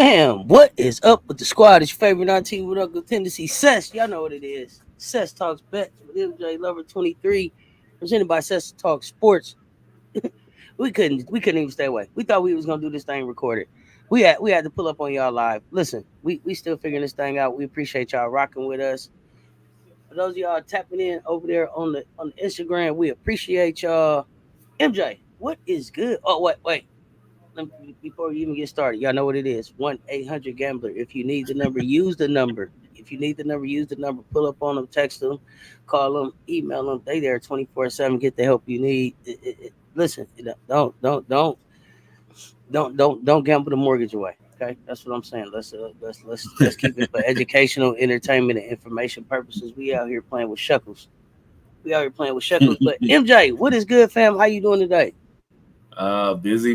Fam, what is up with the squad? It's your favorite non-team with Uncle Tendency, Cess. Y'all know what it is. Cess Talks Bets with MJLover23, presented by Cess Talks Sports. we couldn't even stay away. We thought we was gonna do this thing recorded. We had to pull up on y'all live. Listen, we still figuring this thing out. We appreciate y'all rocking with us. For those of y'all tapping in over there on the Instagram, we appreciate y'all. MJ, what is good? Oh wait. Before we even get started, y'all know what it is. 1-800-GAMBLER. If you need the number, use the number. If you need the number, use the number. Pull up on them, text them, call them, email them. They there 24/7. Get the help you need. Listen, don't gamble the mortgage away. Okay, that's what I'm saying. Let's keep it for educational, entertainment, and information purposes. We out here playing with shekels. But MJ, what is good, fam? How you doing today? Busy.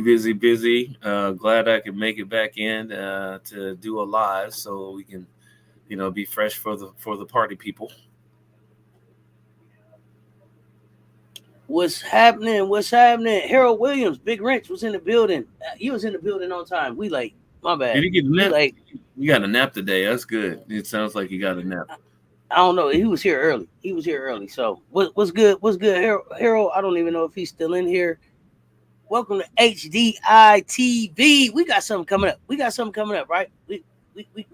Glad I could make it back in to do a live so we can, be fresh for the party people. What's happening? Harold Williams, Big Wrench was in the building. He was in the building on time. We late. My bad. Did he get a nap? Late. You got a nap today. That's good. It sounds like you got a nap. I don't know. He was here early. So what's good? Harold, I don't even know if he's still in here. Welcome to HDI TV. We got something coming up. Right? We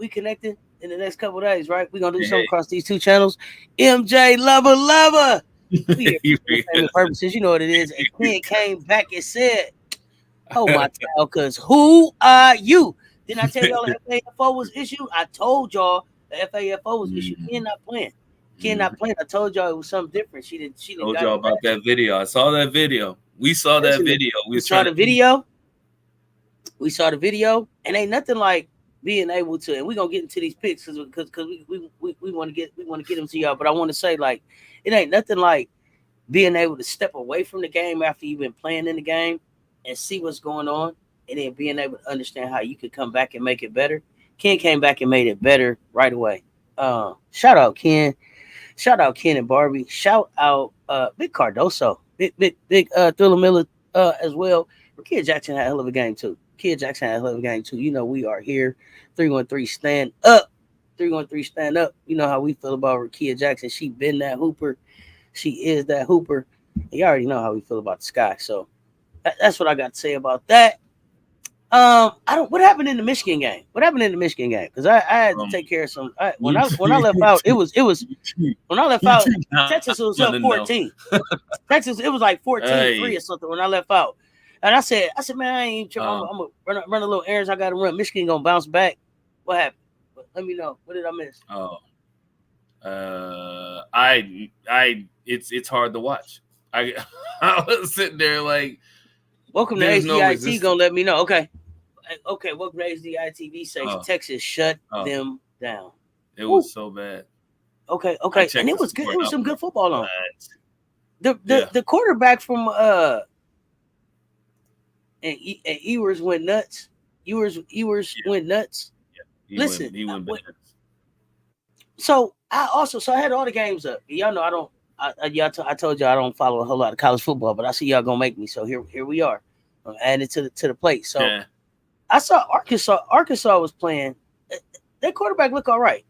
connected in the next couple of days, right? We're gonna do something across these two channels. MJLover23. We here for family purposes. You know what it is. And Ken came back and said, "Hold my tail, cause who are you?" Didn't I tell y'all the FAFO was issued? I told y'all the FAFO was issued. Ken not playing. I told y'all it was something different. She didn't. Told y'all about that video. I saw that video. We saw that video. We saw the video, and ain't nothing like being able to. And we're gonna get into these picks because we want to get them to y'all. But I want to say, like, it ain't nothing like being able to step away from the game after you've been playing in the game and see what's going on, and then being able to understand how you could come back and make it better. Ken came back and made it better right away. Shout out Ken and Barbie. Shout out Big Cardoso. Big Thriller Miller as well. Kid Jackson had a hell of a game too. You know we are here. 313 stand up. You know how we feel about Rakia Jackson. She been that hooper. She is that hooper. You already know how we feel about the sky. So that's what I got to say about that. What happened in the Michigan game? Because I had to take care of some. When I left out, it was when I left out, Texas was up 14. Texas, it was like 14-3 or something when I left out. And I said, man, I ain't tripping. I'm gonna run a little errands. I gotta run. Michigan gonna bounce back. What happened? Let me know. What did I miss? It's hard to watch. I was sitting there like, welcome to HDIT. Gonna let me know. Okay. Welcome to HDI TV. Say Texas shut them down. It was so bad. Okay. And it was good. It was some good football on. The quarterback from and Ewers went nuts. Ewers went nuts. Yeah, Listen, he went nuts. So I had all the games up. Y'all know I told y'all I don't follow a whole lot of college football, but I see y'all gonna make me. So here we are. I'm adding to the plate. So I saw Arkansas was playing. Their quarterback looked all right.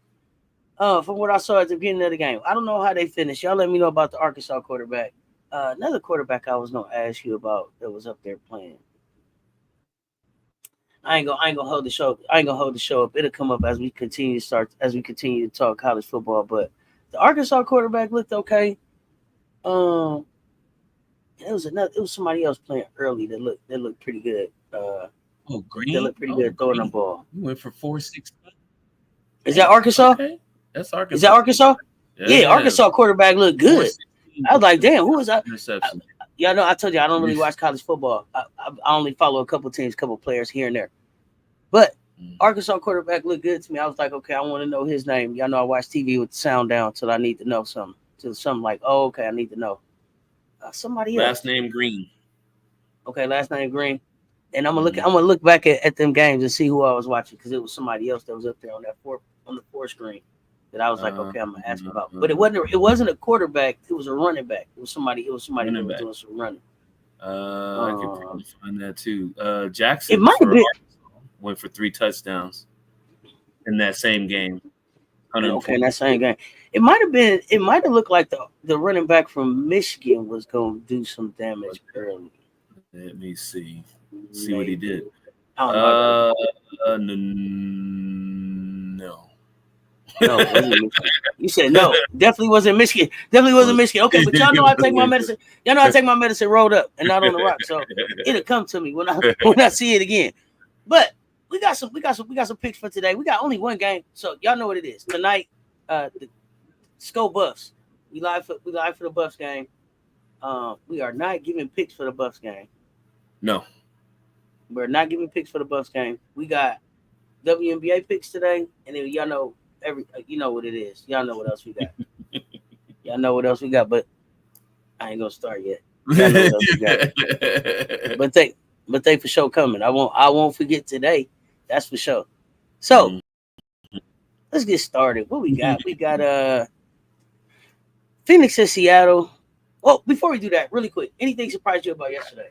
From what I saw at the beginning of the game. I don't know how they finished. Y'all let me know about the Arkansas quarterback. Another quarterback I was gonna ask you about that was up there playing. I ain't gonna hold the show. Up. It'll come up as we continue to talk college football. But the Arkansas quarterback looked okay. It was somebody else playing early that looked pretty good. Green. They looked pretty good throwing the ball. You went for 4-6. Is that Arkansas? Okay. That's Arkansas. Is that Arkansas? Yeah, Arkansas quarterback looked good. I was like, damn, who was that? Y'all know I told you I don't really watch college football. I only follow a couple teams, couple players here and there. But Arkansas quarterback looked good to me. I was like, okay, I want to know his name. Y'all know I watch TV with the sound down till I need to know something. Till something like, oh, okay, I need to know. Somebody else. Last name Green. Okay, last name Green. And I'm gonna look back at them games and see who I was watching because it was somebody else that was up there on the four screen that I was like, okay, I'm gonna ask about. But it wasn't a quarterback. It was a running back. It was somebody that was doing some running. I can probably find that too. Jackson. It might have been. went for 3 touchdowns in that same game. Okay, in that same game. It might have looked like the running back from Michigan was going to do some damage early. Let me see what he did. I don't know. No. Wasn't Michigan. You said no. Definitely wasn't Michigan. Definitely wasn't Michigan. Okay, but y'all know I take my medicine. Y'all know I take my medicine rolled up and not on the rock. So it'll come to me when I see it again. But we got some picks for today. We got only one game, so y'all know what it is. Tonight, the Skull Buffs. We live for the Buffs game. We are not giving picks for the Buffs game. No. We're not giving picks for the Buffs game. We got WNBA picks today, and then y'all know you know what it is. Y'all know what else we got. Y'all know what else we got, but I ain't gonna start yet. Y'all know what else we got. But they for sure coming. I won't forget today. That's for sure. So let's get started. What we got? We got Phoenix and Seattle. Well, before we do that, really quick, anything surprised you about yesterday?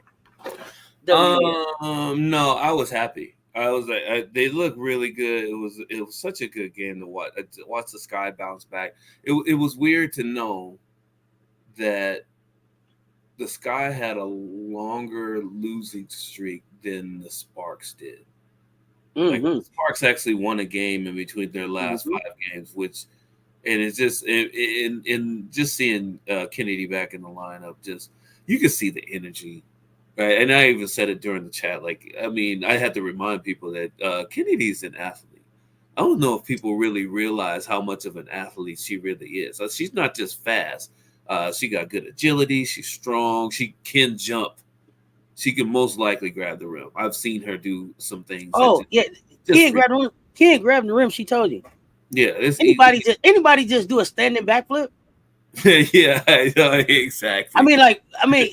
No, I was happy. I was like, they look really good. It was such a good game to watch. Watch the Sky bounce back. It was weird to know that the Sky had a longer losing streak than the Sparks did. Like the Sparks actually won a game in between their last 5 games, and it's just in just seeing Kennedy back in the lineup, just you can see the energy. Right, and I even said it during the chat. Like, I mean, I had to remind people that Kennedy's an athlete. I don't know if people really realize how much of an athlete she really is. She's not just fast. She got good agility. She's strong. She can jump. She can most likely grab the rim. I've seen her do some things. Oh, yeah. Can't grab the rim. She told you. Yeah. Anybody just do a standing backflip? Yeah, exactly. I mean,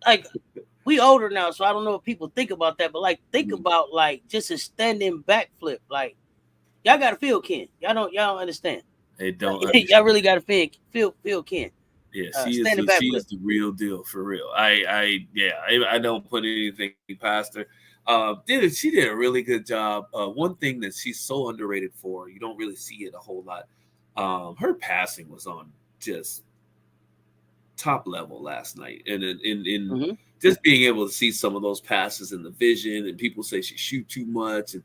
like. We older now, so I don't know if people think about that, but like think about like just a standing backflip. Like y'all gotta feel Ken. Y'all don't understand. They don't. Y'all really gotta feel Ken. Yeah, she is the real deal for real. I don't put anything past her. She did a really good job. One thing that she's so underrated for, you don't really see it a whole lot. Her passing was on just top level last night, and in just being able to see some of those passes in the vision, and people say she shoot too much, and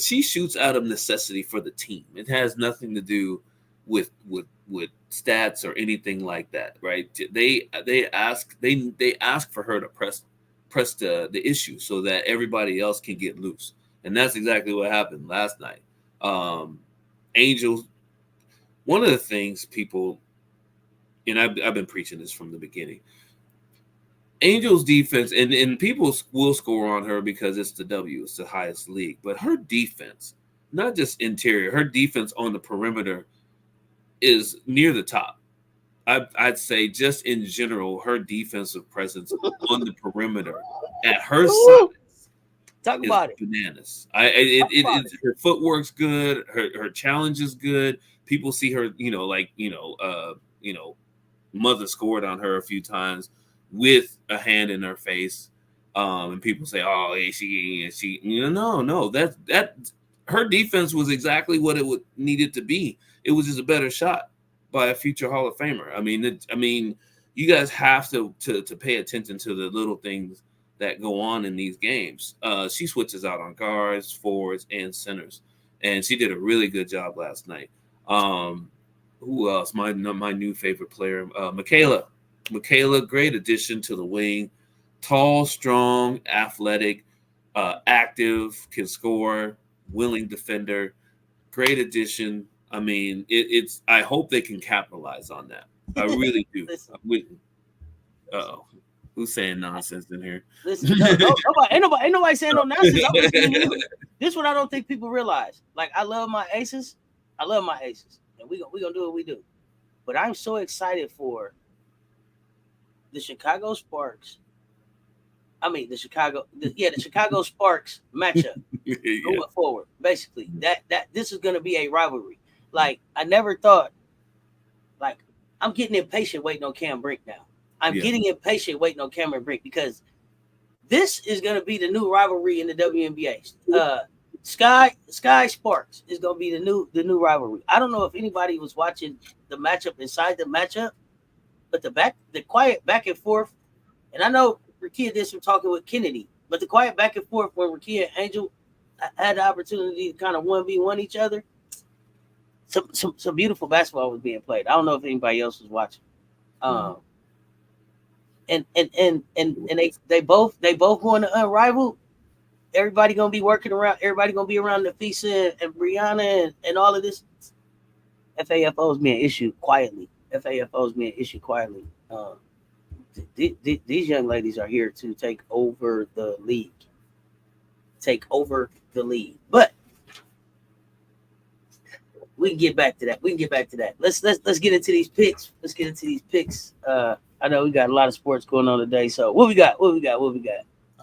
she shoots out of necessity for the team. It has nothing to do with stats or anything like that, right? They ask for her to press the issue so that everybody else can get loose, and that's exactly what happened last night. Angels. One of the things people, and I've been preaching this from the beginning. Angels defense, and people will score on her because it's the W, it's the highest league. But her defense, not just interior, her defense on the perimeter is near the top. I'd say just in general, her defensive presence on the perimeter at her size Talk about it. Bananas. Her footwork's good. Her challenge is good. People see her, mother scored on her a few times with a hand in her face, and people say, "Oh, she." No. That her defense was exactly what it needed to be. It was just a better shot by a future Hall of Famer. I mean, you guys have to pay attention to the little things that go on in these games. She switches out on guards, forwards, and centers, and she did a really good job last night. Who else? My new favorite player, Michaela. Michaela, great addition to the wing. Tall, strong, athletic, active, can score, willing defender. Great addition. I mean, it's. I hope they can capitalize on that. I really do. Uh-oh. Who's saying nonsense in here? Listen, ain't nobody saying no nonsense. This is what I don't think people realize. Like, I love my aces. And we gonna do what we do. But I'm so excited for the Chicago Sparks. The Chicago Sparks matchup going forward. Basically, that this is gonna be a rivalry. Like, I never thought. Like, I'm getting impatient waiting on Cam Brink now. I'm getting impatient waiting on Cameron Brink because this is going to be the new rivalry in the WNBA. Sky Sparks is going to be the new rivalry. I don't know if anybody was watching the matchup inside the matchup, but the quiet back and forth, and I know Rakia did some talking with Kennedy, but the quiet back and forth where Rakia and Angel had the opportunity to kind of 1v1 each other. Some beautiful basketball was being played. I don't know if anybody else was watching. And they both going to unrivaled. Everybody gonna be working around. Everybody gonna be around Nafisa and Brianna and all of this. FAFO's being issued quietly. These young ladies are here to take over the league. But we can get back to that. Let's get into these picks. I know we got a lot of sports going on today. So what we got?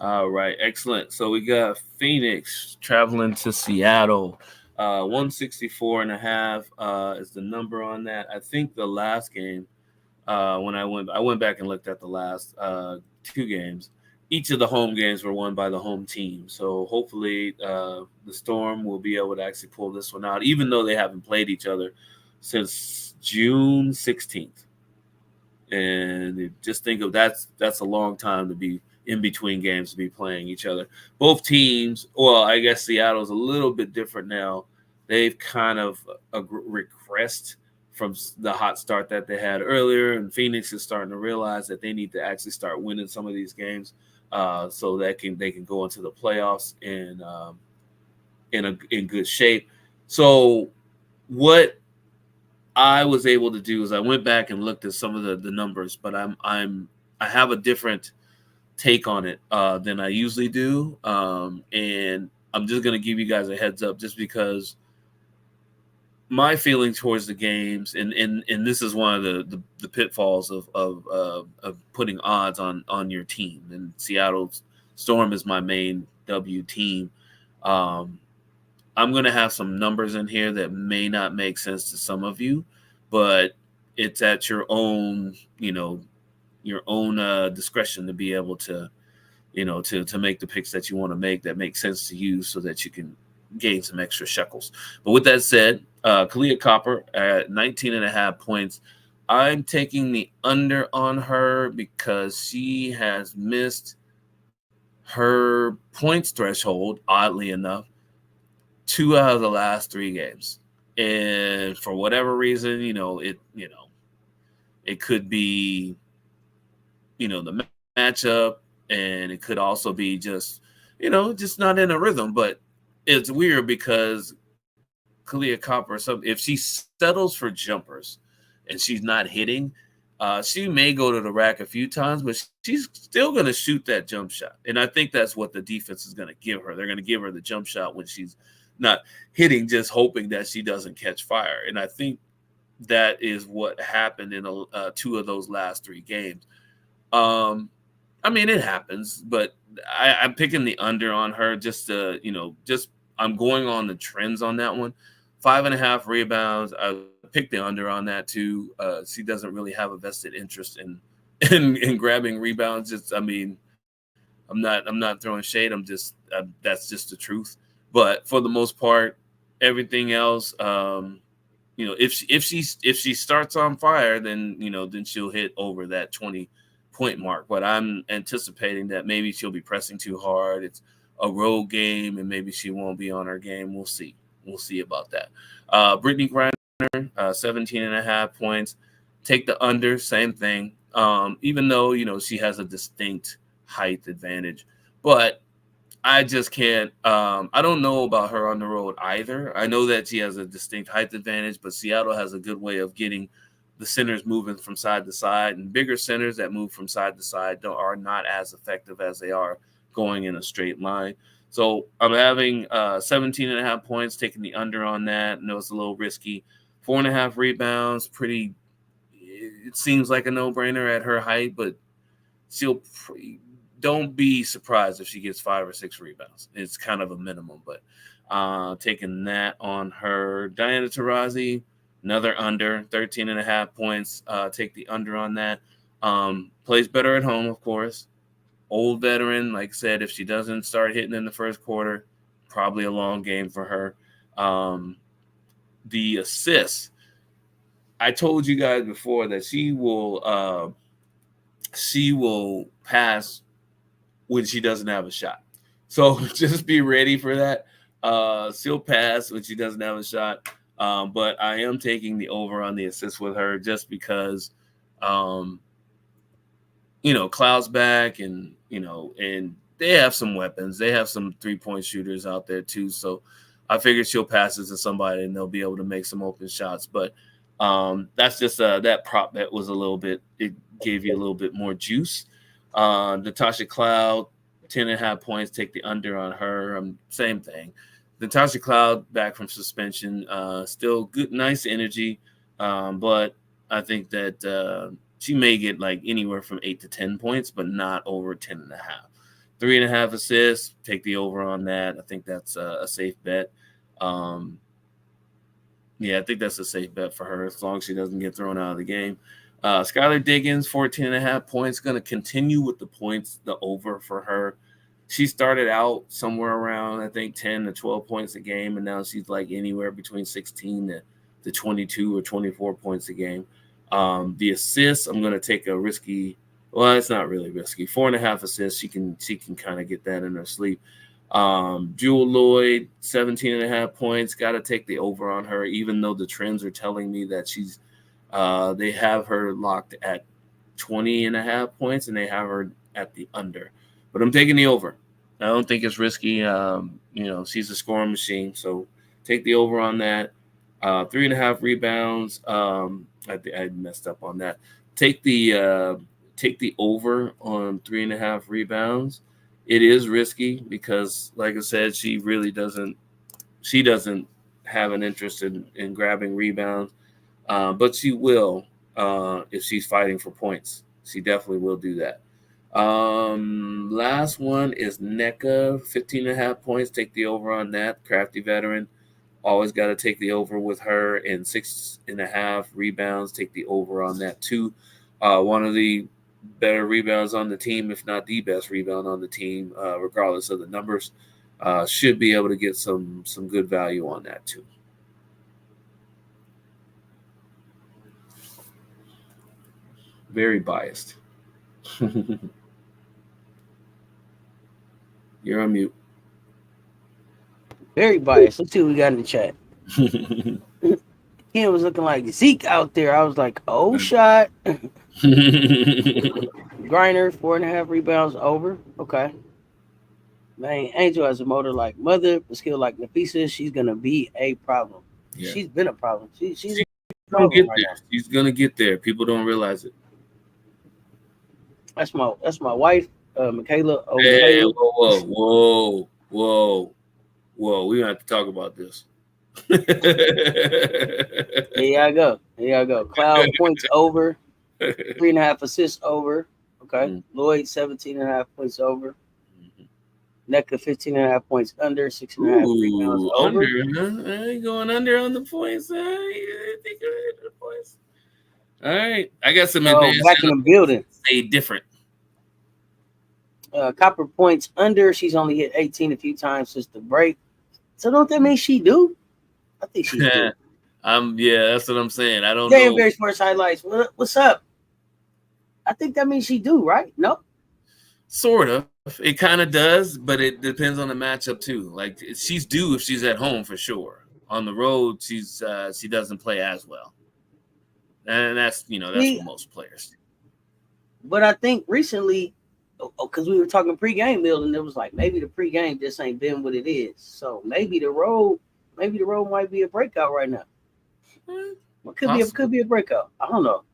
All right, excellent. So we got Phoenix traveling to Seattle. 164.5 is the number on that. I think the last game, when I went back and looked at the last 2 games. Each of the home games were won by the home team. So hopefully the Storm will be able to actually pull this one out, even though they haven't played each other since June 16th. And just think of that's a long time to be in between games to be playing each other. Both teams, well, I guess Seattle's a little bit different now. They've kind of regressed from the hot start that they had earlier, and Phoenix is starting to realize that they need to actually start winning some of these games so that they can go into the playoffs in good shape. So what I was able to do is I went back and looked at some of the numbers, but I have a different take on it than I usually do, and I'm just going to give you guys a heads up just because my feeling towards the games, and this is one of the pitfalls of putting odds on your team. And Seattle Storm is my main W team. I'm going to have some numbers in here that may not make sense to some of you, but it's at your own, discretion to be able to, to make the picks that you want to make that make sense to you so that you can gain some extra shekels. But with that said, Kalia Copper at 19.5 points. I'm taking the under on her because she has missed her points threshold, oddly enough, 2 out of the last 3 games. And for whatever reason, it could be, the matchup, and it could also be just not in a rhythm. But it's weird because Kalia Copper, if she settles for jumpers and she's not hitting, she may go to the rack a few times, but she's still going to shoot that jump shot. And I think that's what the defense is going to give her. They're going to give her the jump shot when she's not hitting, just hoping that she doesn't catch fire. And I think that is what happened in 2 of those last 3 games. It happens, but I'm picking the under on her just to, I'm going on the trends on that one. 5.5 rebounds. I picked the under on that too. She doesn't really have a vested interest in grabbing rebounds. I'm not throwing shade. That's just the truth. But for the most part, everything else, if she starts on fire, then she'll hit over that 20-point mark. But I'm anticipating that maybe she'll be pressing too hard. It's a road game, and maybe she won't be on her game. We'll see. We'll see about that. Brittany Griner, 17.5 points. Take the under, same thing. Even though, she has a distinct height advantage. But I just can't. I don't know about her on the road either. I know that she has a distinct height advantage, but Seattle has a good way of getting the centers moving from side to side, and bigger centers that move from side to side are not as effective as they are going in a straight line. So I'm having 17.5 points, taking the under on that. I know it's a little risky. 4.5 rebounds, it seems like a no-brainer at her height, but don't be surprised if she gets 5 or 6 rebounds. It's kind of a minimum, but taking that on her. Diana Taurasi, another under, 13.5 points. Take the under on that. Plays better at home, of course. Old veteran, like I said, if she doesn't start hitting in the first quarter, probably a long game for her. The assists, I told you guys before that she will pass when she doesn't have a shot. So just be ready for that. She'll pass when she doesn't have a shot. But I am taking the over on the assist with her just because, Cloud's back and they have some weapons. They have some 3-point shooters out there too. So I figured she'll pass it to somebody and they'll be able to make some open shots. But that's just that prop bet was a little bit, it gave you a little bit more juice. Natasha Cloud, 10.5 points, take the under on her. Same thing. Natasha Cloud back from suspension, still good, nice energy. But I think that she may get like anywhere from 8 to 10 points, but not over 10.5. 3.5 assists, take the over on that. I think that's a safe bet. I think that's a safe bet for her as long as she doesn't get thrown out of the game. Skylar Diggins, 14.5 points, going to continue with the points, the over for her. She started out somewhere around, I think, 10 to 12 points a game, and now she's like anywhere between 16 to 22 or 24 points a game. The assists, I'm going to take a risky, well, it's not really risky. 4.5 assists, she can kind of get that in her sleep. Jewel Lloyd, 17.5 points, got to take the over on her, even though the trends are telling me that she's they have her locked at 20.5 points and they have her at the under. But I'm taking the over. I don't think it's risky. She's a scoring machine, so take the over on that. 3.5 rebounds. I messed up on that. Take the over on 3.5 rebounds. It is risky because, like I said, she really doesn't have an interest in grabbing rebounds. But she will if she's fighting for points. She definitely will do that. Last one is NECA, 15.5 points. Take the over on that. Crafty veteran. Always got to take the over with her. And 6.5 rebounds. Take the over on that too. One of the better rebounds on the team, if not the best rebound on the team, regardless of the numbers. Should be able to get some good value on that too. Very biased. You're on mute. Very biased. Let's see what we got in the chat. Ken was looking like Zeke out there. I was like, oh, shot. Griner, 4.5 rebounds over. Okay. Man, Angel has a motor like Mother, but skill like Nafisa. She's going to be a problem. Yeah. She's been a problem. She's gonna get there. Now. She's going to get there. People don't realize it. That's my wife, Michaela. Hey, whoa. We're gonna have to talk about this. Here I go. Cloud points over, 3.5 assists over. Okay. Mm-hmm. Lloyd 17.5 points over. Mm-hmm. NECA 15.5 points under, 6.5 rebounds over. Huh? Going under on the points. The points. All right, I got some advanced. Back in the building. Stay different. Copper points under. She's only hit 18 a few times since the break. So don't that mean she do? I think she do. Yeah, that's what I'm saying. I don't know. Very Sports Highlights. What's up? I think that means she do, right? No? Sort of. It kind of does, but it depends on the matchup too. Like she's due if she's at home for sure. On the road, she doesn't play as well. And that's for most players. But I think recently, because we were talking pregame meal, and it was like maybe the pregame just ain't been what it is. So maybe the road might be a breakout right now. Well, could be a breakout. I don't know.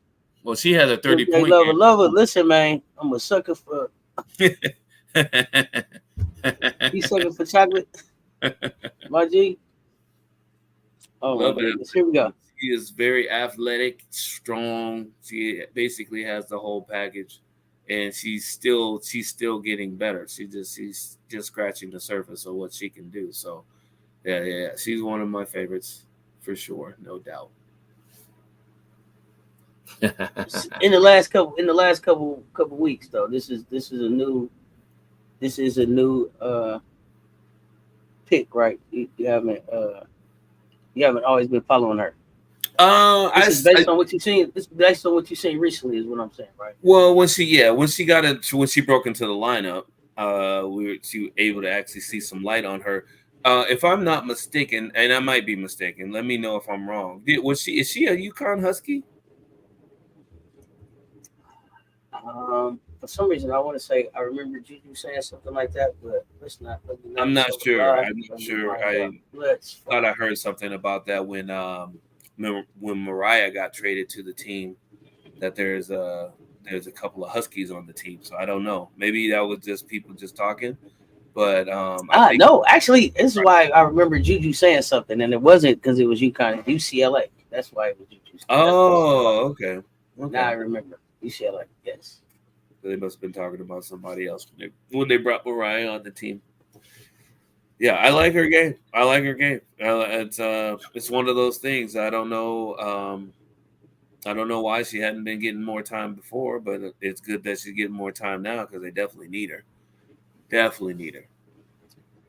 Well, she has a 30-point. Lover. Listen, man, I'm a sucker for. You sucker for chocolate, my G. Oh my goodness! Here we go. She is very athletic, strong. She basically has the whole package. And she's still getting better. She's just scratching the surface of what she can do. So, yeah, she's one of my favorites for sure, no doubt. in the last couple weeks, though, this is a new This is a new pick, right? You haven't always been following her. This is based on what you've seen. This is based on what you've seen recently, is what I'm saying, right? Well, when she broke into the lineup, she was able to actually see some light on her. If I'm not mistaken, and I might be mistaken, let me know if I'm wrong. Is she a UConn Husky? For some reason, I want to say I remember Juju saying something like that, but I'm not sure. I'm not sure. I thought I find. heard something about that when Mariah got traded to the team. That there's a couple of Huskies on the team, so I don't know. Maybe that was just people just talking. But I think no, actually, this is why I remember Juju saying something, and it wasn't because it was UConn, UCLA. That's why it was Juju. Oh, okay. Now I remember UCLA. Yes. So they must have been talking about somebody else when they brought Mariah on the team. Yeah, I like her game. It's one of those things. I don't know. I don't know why she hadn't been getting more time before, but it's good that she's getting more time now because they definitely need her. Definitely need her.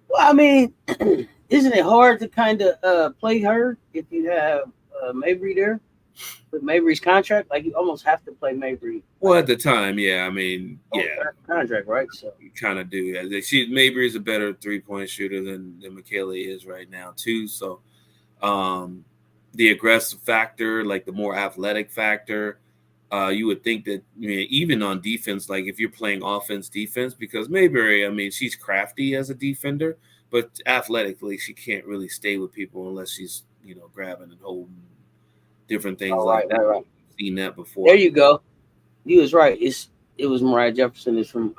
Well, I mean, isn't it hard to kind of play her if you have Mabry there? With Mabry's contract, like you almost have to play Mabry. Well, at the time, yeah. I mean, yeah, contract, right? So you kind of do. Yeah, Mabry is a better 3-point shooter than Michaela is right now too. So, the aggressive factor, like the more athletic factor, you would think that even on defense, like if you're playing offense, defense, because Mabry, I mean, she's crafty as a defender, but athletically, she can't really stay with people unless she's grabbing and holding. Different things like that. Right. Seen that before. There you go. You was right. It was Mariah Jefferson is from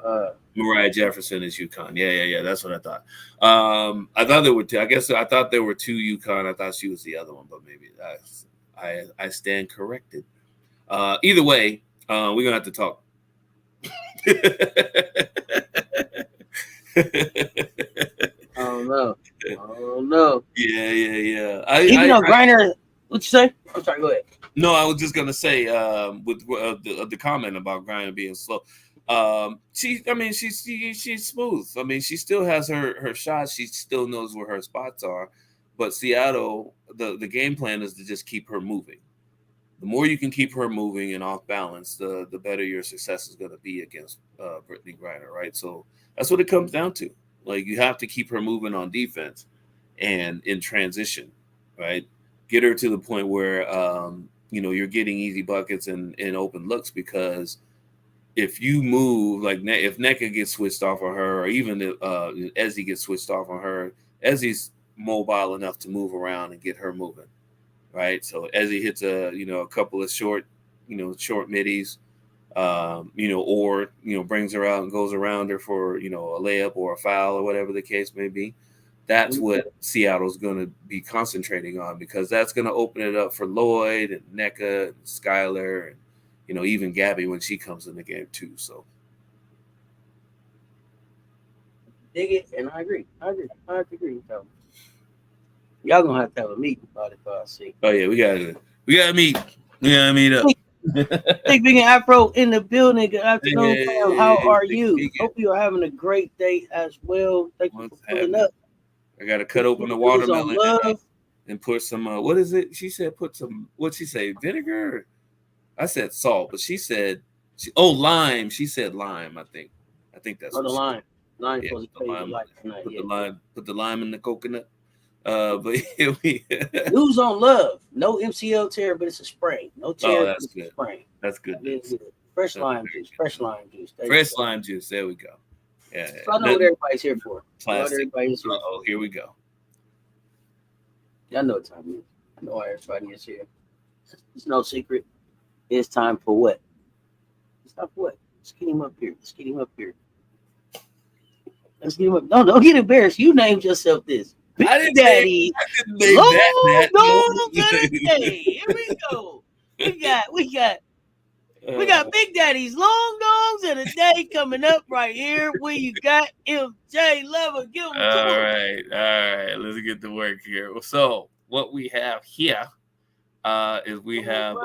Mariah Jefferson is UConn. Yeah. That's what I thought. I thought there were two. I guess I thought there were two UConn. I thought she was the other one, but maybe I stand corrected. Either way, we're gonna have to talk. Oh no. Yeah. Even though Griner, what'd you say? I'm sorry. Go ahead. No, I was just gonna say with the comment about Griner being slow. She's smooth. I mean, she still has her shots. She still knows where her spots are. But Seattle, the game plan is to just keep her moving. The more you can keep her moving and off balance, the better your success is going to be against Brittany Griner, right? So that's what it comes down to. Like you have to keep her moving on defense and in transition, right? Get her to the point where you're getting easy buckets and open looks, because if you move, like if NECA gets switched off on her, or even if Ezzy gets switched off on her, Ezzy's mobile enough to move around and get her moving, right? So Ezzy hits a couple of short middies, or brings her out and goes around her for a layup or a foul or whatever the case may be. That's what Seattle's going to be concentrating on, because that's going to open it up for Lloyd and NECA and Skylar and even Gabby when she comes in the game too. So dig it, and I agree. I have to agree with that. Y'all gonna have to have a meeting about it, I see. Oh yeah, we gotta meet. We gotta meet up. Big and Afro in the building. Good afternoon, fam. How are you? Hope you are having a great day as well. Thank you for pulling up. I gotta cut open the watermelon and put some. What is it? She said put some. What'd she say? Vinegar. I said salt, but she said lime. She said lime. I think that's the lime. Lime. Yeah, put the lime in the coconut. But yeah, news on love. No MCL tear, but it's a spray. No tear. Oh, that's good. Spray. That's good. Fresh lime juice. Fresh lime juice. Fresh lime juice. There we go. Yeah. So I know what everybody's here for. Plastic. Oh, here we go. Y'all know what time it is. I know why everybody is here. It's no secret. It's time for what? It's time for what? Let's get him up here. Let's get him up. No, don't get embarrassed. You named yourself this. Big Daddy. Long dogs of the day. Here we go. We got Big Daddy's long dogs of the day coming up right here. Where you got MJLover. Give them all right. Let's get to work here. So what we have here is we have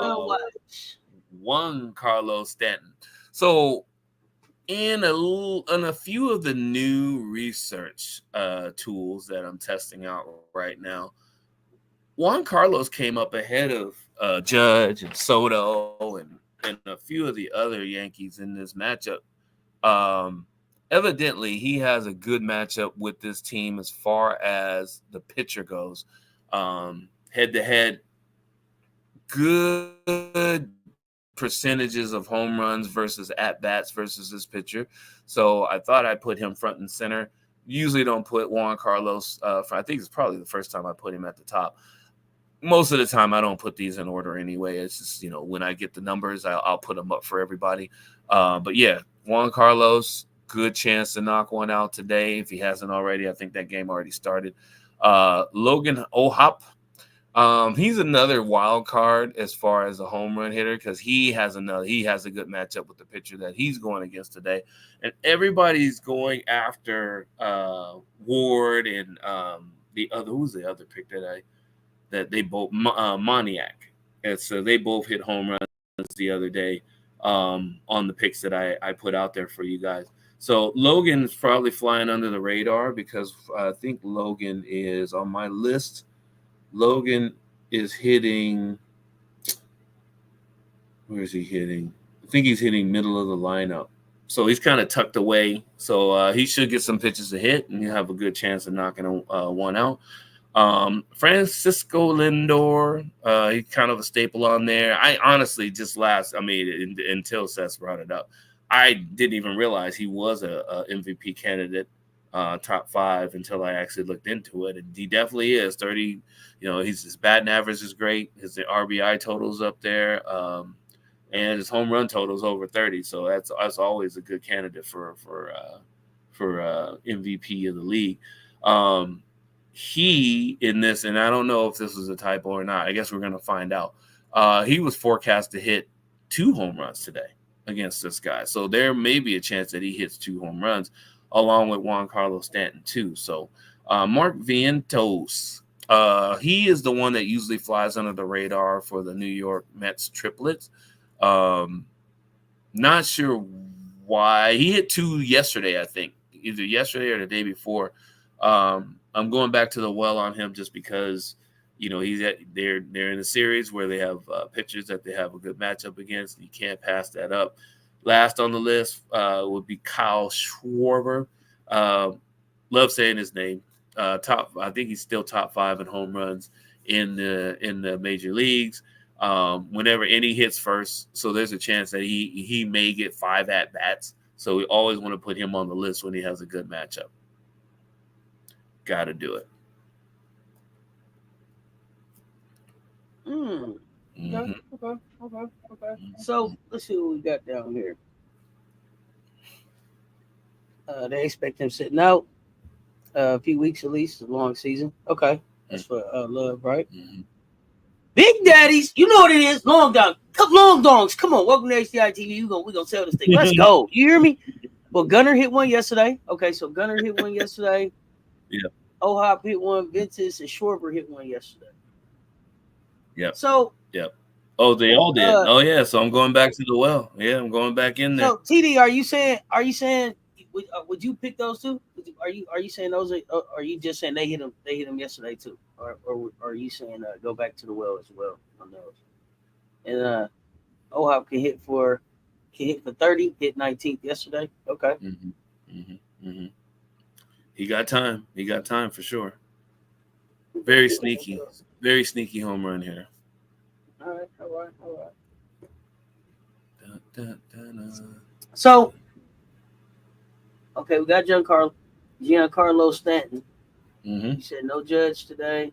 one Carlos Stanton. So And on a few of the new research tools that I'm testing out right now, Juan Carlos came up ahead of Judge and Soto and a few of the other Yankees in this matchup. Evidently, he has a good matchup with this team as far as the pitcher goes. Head to head, good percentages of home runs versus at bats versus this pitcher. So I thought I'd put him front and center. Usually don't put Juan Carlos. I think it's probably the first time I put him at the top. Most of the time, I don't put these in order anyway. It's just, when I get the numbers, I'll put them up for everybody. But yeah, Juan Carlos, good chance to knock one out today if he hasn't already. I think that game already started. Logan O'Hop. He's another wild card as far as a home run hitter because he has a good matchup with the pitcher that he's going against today, and everybody's going after Ward and who's the other pick that they both Moniak, and so they both hit home runs the other day on the picks that I put out there for you guys. So Logan's probably flying under the radar because I think Logan is on my list. Logan is hitting. Where is he hitting? I think he's hitting middle of the lineup. So he's kind of tucked away. So he should get some pitches to hit, and he'll have a good chance of knocking one out. Francisco Lindor, he's kind of a staple on there. I honestly until Cess brought it up, I didn't even realize he was a MVP candidate. Top 5 until I actually looked into it, and he definitely is 30. His batting average is great. His RBI totals up there, and his home run totals over 30. So that's always a good candidate for MVP of the league. He in this, and I don't know if this was a typo or not. I guess we're gonna find out. He was forecast to hit 2 home runs today against this guy, so there may be a chance that he hits 2 home runs, along with Juan Carlos Stanton too. So Mark Vientos, he is the one that usually flies under the radar for the New York Mets triplets. Not sure why. He hit 2 yesterday, I think, either yesterday or the day before. I'm going back to the well on him just because, they're in a series where they have pitchers that they have a good matchup against. You can't pass that up. Last on the list would be Kyle Schwarber. Love saying his name. I think he's still top 5 in home runs in the major leagues. Whenever any hits first, so there's a chance that he may get 5 at bats. So we always want to put him on the list when he has a good matchup. Got to do it. Okay. So let's see what we got down here. They expect him sitting out a few weeks at least, a long season. Okay, that's for Love, right? Big Daddies, you know what it is. Long dongs. Come on, welcome to HDI TV. We're gonna sell this thing. Let's go. You hear me? Well, Gunner hit one yesterday. Okay, so Gunner hit one yesterday. Yeah. O'Hop hit one. Ventus and Schwarber hit one yesterday. Yep. So. Yep. Oh, they all did. Oh yeah. So I'm going back to the well. Yeah, I'm going back in there. So TD, are you saying? Would you pick those two? Are you saying those? Are you just saying they hit them yesterday too, or are you saying go back to the well as well on those? And Ohop can hit for 30, hit 19th yesterday. Okay. He got time. He got time for sure. Very sneaky home run here. All right. So, okay, we got Giancarlo Stanton. You said no Judge today.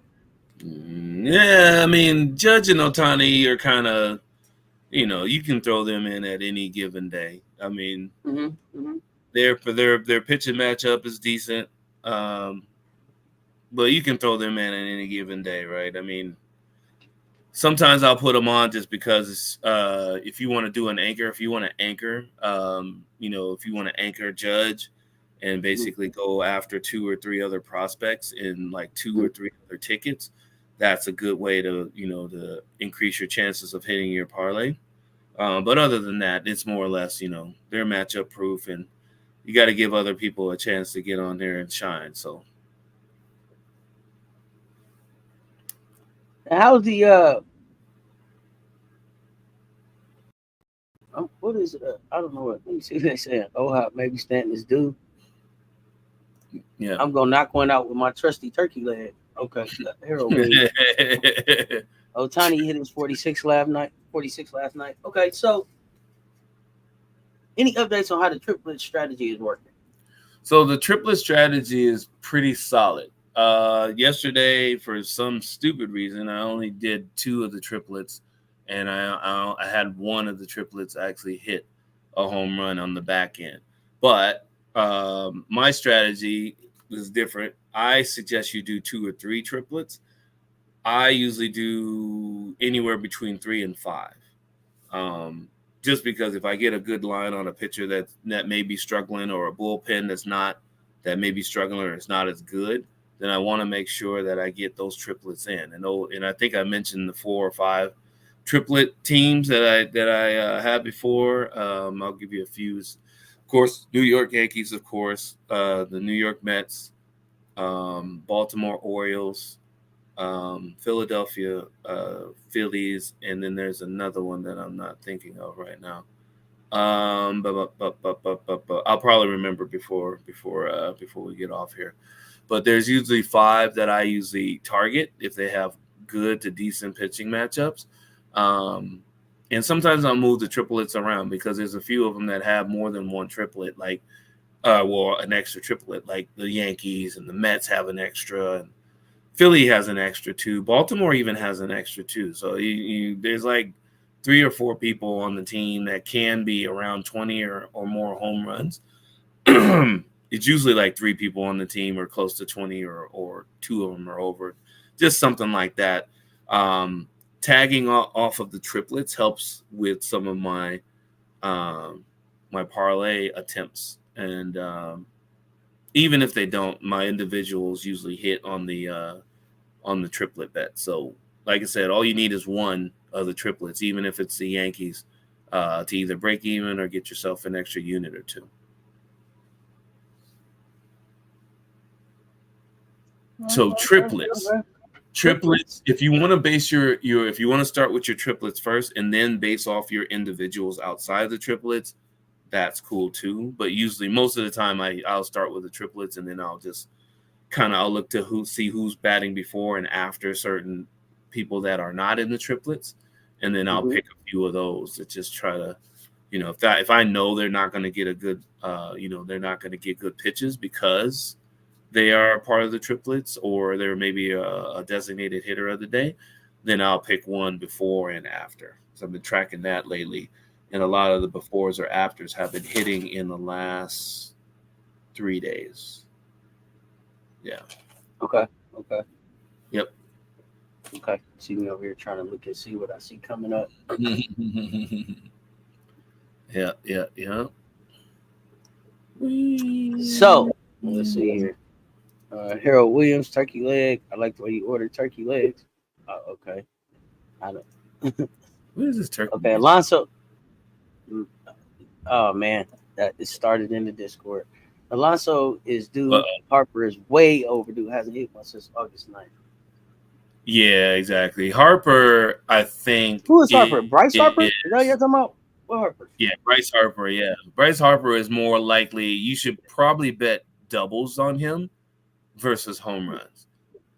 Yeah, I mean, Judge and Ohtani are kind of, you can throw them in at any given day. I mean, their pitching matchup is decent, but you can throw them in at any given day, right? I mean, sometimes I'll put them on just because if you want to do an anchor, if you want to anchor, if you want to anchor Judge and basically go after 2 or 3 other prospects in like 2 or 3 other tickets, that's a good way to, to increase your chances of hitting your parlay. But other than that, it's more or less, they're matchup proof, and you got to give other people a chance to get on there and shine. So, how's the what is it? I don't know what. Let me see what they're saying. Oh, how maybe Stanton is due. Yeah, I'm gonna knock one out with my trusty turkey leg. Okay, Harold Williams. Otani hit his 46 last night. 46 last night. Okay, so any updates on how the triplet strategy is working? So the triplet strategy is pretty solid. Yesterday, for some stupid reason, I only did 2 of the triplets, and I had one of the triplets actually hit a home run on the back end. But my strategy is different. I suggest you do 2 or 3 triplets. I usually do anywhere between 3 and 5. Just because if I get a good line on a pitcher that may be struggling, or a bullpen that may be struggling or it's not as good, then I want to make sure that I get those triplets in. And I think I mentioned the 4 or 5 triplet teams that I had before. I'll give you a few. Of course, New York Yankees, of course, the New York Mets, Baltimore Orioles, Philadelphia Phillies, and then there's another one that I'm not thinking of right now. But I'll probably remember before we get off here. But there's usually 5 that I usually target if they have good to decent pitching matchups. And sometimes I'll move the triplets around because there's a few of them that have more than one triplet, like an extra triplet, like the Yankees and the Mets have an extra, and Philly has an extra 2. Baltimore even has an extra 2. So there's like 3 or 4 people on the team that can be around 20 or more home runs. It's usually like 3 people on the team or close to 20, or 2 of them are over. Just something like that. Tagging off of the triplets helps with some of my my parlay attempts. And even if they don't, my individuals usually hit on the triplet bet. So, like I said, all you need is one of the triplets, even if it's the Yankees, to either break even or get yourself an extra unit or 2. So triplets. If you want to base if you want to start with your triplets first and then base off your individuals outside of the triplets, that's cool too. But usually, most of the time, I'll start with the triplets, and then I'll just I'll look to see who's batting before and after certain people that are not in the triplets, and then I'll pick a few of those to just try to, if I know they're not going to get a good, they're not going to get good pitches because they are part of the triplets, or they're maybe a designated hitter of the day, then I'll pick one before and after. So I've been tracking that lately, and a lot of the befores or afters have been hitting in the last 3 days. Yeah. Okay. Yep. Okay. See me over here trying to look and see what I see coming up. Yeah. So let's see here. Harold Williams, turkey leg. I like the way you ordered turkey legs. Okay. I don't. What is this turkey? Okay, Alonso. Oh man, that it started in the Discord. Alonso is due. Uh-oh. Harper is way overdue. Hasn't hit one since August 9th. Yeah, exactly. Harper, I think. Who is Harper? Bryce Harper? Is that what you're talking about? What Harper? Yeah, Bryce Harper. Yeah, Bryce Harper is more likely. You should probably bet doubles on him versus home runs.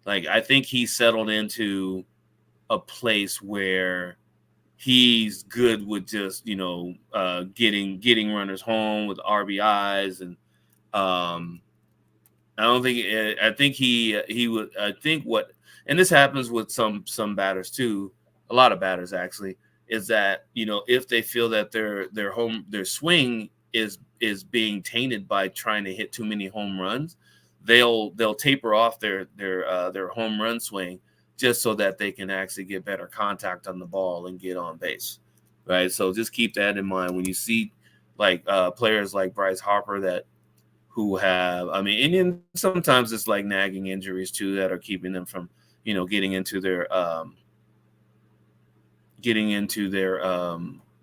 Like, I think he settled into a place where he's good with just getting runners home with RBIs, and I don't think I think he would. I think what, and this happens with some batters too. A lot of batters actually is that if they feel that their swing is being tainted by trying to hit too many home runs, they'll taper off their home run swing just so that they can actually get better contact on the ball and get on base, right? So just keep that in mind when you see like players like Bryce Harper who have, and then sometimes it's like nagging injuries too that are keeping them from getting into their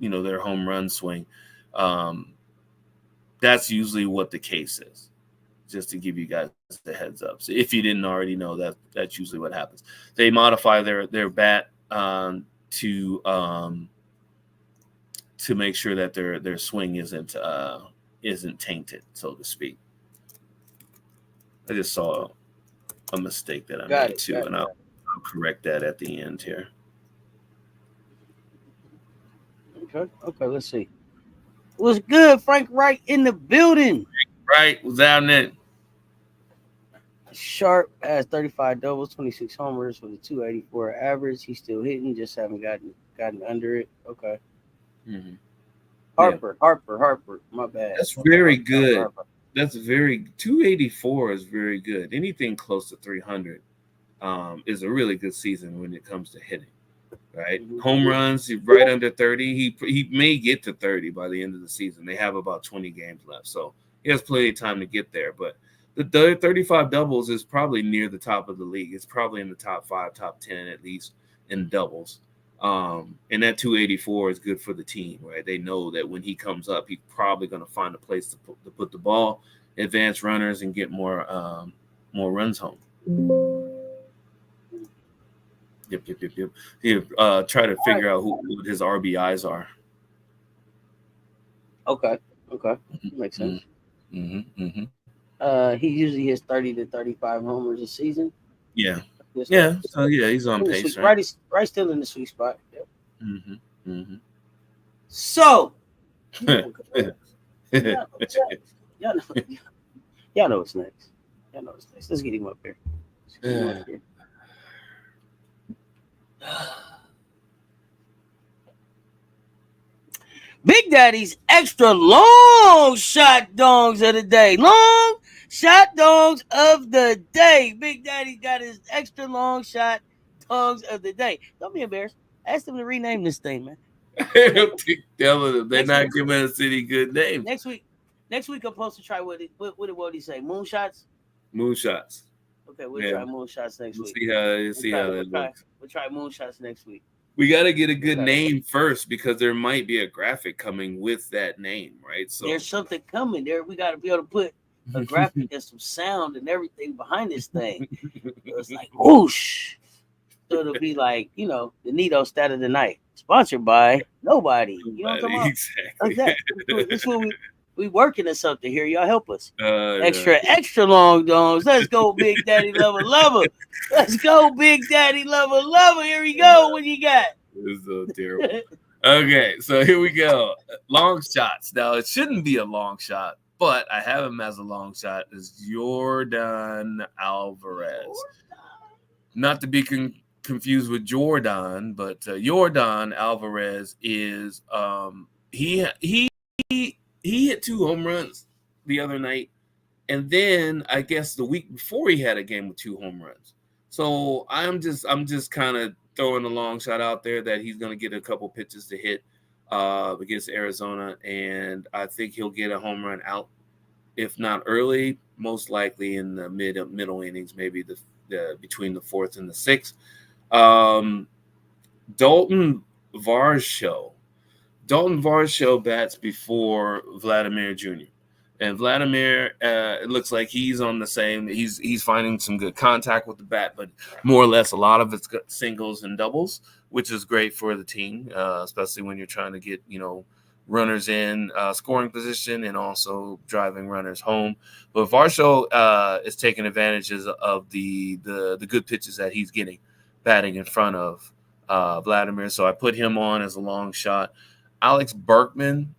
their home run swing. That's usually what the case is. Just to give you guys a heads up. So if you didn't already know, that's usually what happens. They modify their bat to make sure that their swing isn't tainted, so to speak. I just saw a mistake that I made too, and I'll correct that at the end here. Okay, let's see. What's good, Frank Wright in the building? Right, was out in it. Sharp has 35 doubles, 26 homers with a 284 average. He's still hitting, just haven't gotten under it. Okay. Mm-hmm. Harper. My bad. That's very good. That's 284 is very good. Anything close to 300 is a really good season when it comes to hitting. Right, home runs, he's right under 30. He may get to 30 by the end of the season. They have about 20 games left, so he has plenty of time to get there. But the 35 doubles is probably near the top of the league. It's probably in the top 5, top 10 at least in doubles. And that 284 is good for the team, right? They know that when he comes up, he's probably going to find a place to put the ball, advance runners, and get more runs home. Yep. Try to figure out what his RBIs are. Okay. Makes sense. Mm-hmm. He usually hits 30 to 35 homers a season. Yeah. So he's on pace, right? Right, still in the sweet spot. Yep. Mm-hmm. So, y'all know what's next. Let's get him up here. Big Daddy's extra long shot dongs of the day. Long shot dongs of the day. Big Daddy got his extra long shot dongs of the day. Don't be embarrassed. Ask them to rename this thing, man. They're not giving us any good names. Next week I'm supposed to try what did he say? Moonshots? Moonshots. Okay, we'll try moonshots next week. See how that looks. We'll try moonshots next week. We got to get a good name first because there might be a graphic coming with that name, right? So there's something coming there. We got to be able to put a graphic and some sound and everything behind this thing. So it's like whoosh. So it'll be like, the Nito stat of the night, sponsored by nobody. You know what I'm talking about? Exactly. Like this is what we working at something here. Y'all help us. Extra long dongs. Let's go, Big Daddy Lover. Let's go, Big Daddy Lover. Here we go. What you got? This is so terrible. Okay, so here we go. Long shots. Now, it shouldn't be a long shot, but I have him as a long shot. Is Jordan Alvarez. Not to be confused with Jordan, but Jordan Alvarez is he hit 2 home runs the other night, and then I guess the week before he had a game with 2 home runs. So I'm just kind of throwing a long shot out there that he's going to get a couple pitches to hit against Arizona, and I think he'll get a home run out, if not early, most likely in the middle innings, maybe the between the 4th and the 6th. Dalton Varsho bats before Vladimir Jr. And Vladimir, it looks like he's on the same. He's finding some good contact with the bat, but more or less a lot of it's singles and doubles, which is great for the team, especially when you're trying to get runners in scoring position and also driving runners home. But Varsho is taking advantages of the good pitches that he's getting, batting in front of Vladimir. So I put him on as a long shot. Alex Berkman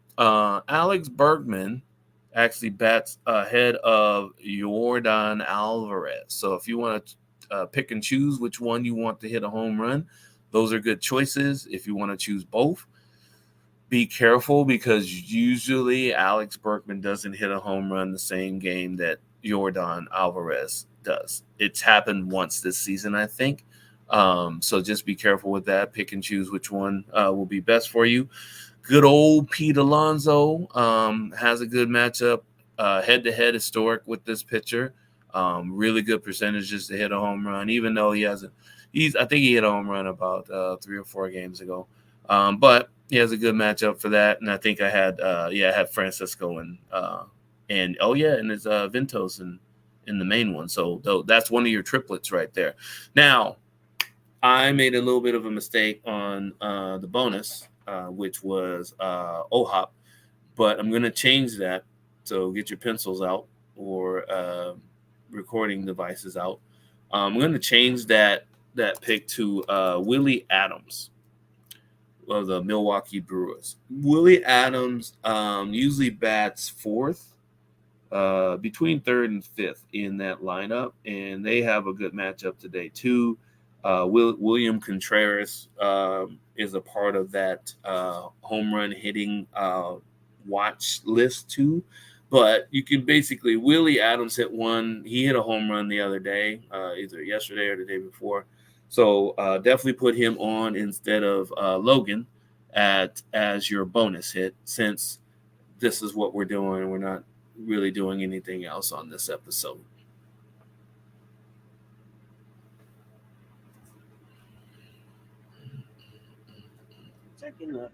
actually bats ahead of Jordan Alvarez. So if you want to pick and choose which one you want to hit a home run, those are good choices. If you want to choose both, be careful because usually Alex Berkman doesn't hit a home run the same game that Jordan Alvarez does. It's happened once this season, I think. So just be careful with that. Pick and choose which one will be best for you. Good old Pete Alonso has a good matchup, head-to-head historic with this pitcher. Really good percentages to hit a home run, even though he hasn't. I think he hit a home run about 3 or 4 games ago. But he has a good matchup for that. And I think I had Francisco and his Ventos in the main one. So that's one of your triplets right there. Now, I made a little bit of a mistake on the bonus, which was OHOP, but I'm going to change that. So get your pencils out or recording devices out. I'm going to change that pick to Willie Adams of the Milwaukee Brewers. Willie Adams usually bats fourth, between third and fifth in that lineup, and they have a good matchup today too. William Contreras is a part of that home run hitting watch list too. But you can basically, Willie Adams hit one. He hit a home run the other day, either yesterday or the day before. So definitely put him on instead of Logan as your bonus hit, since this is what we're doing. We're not really doing anything else on this episode. Checking the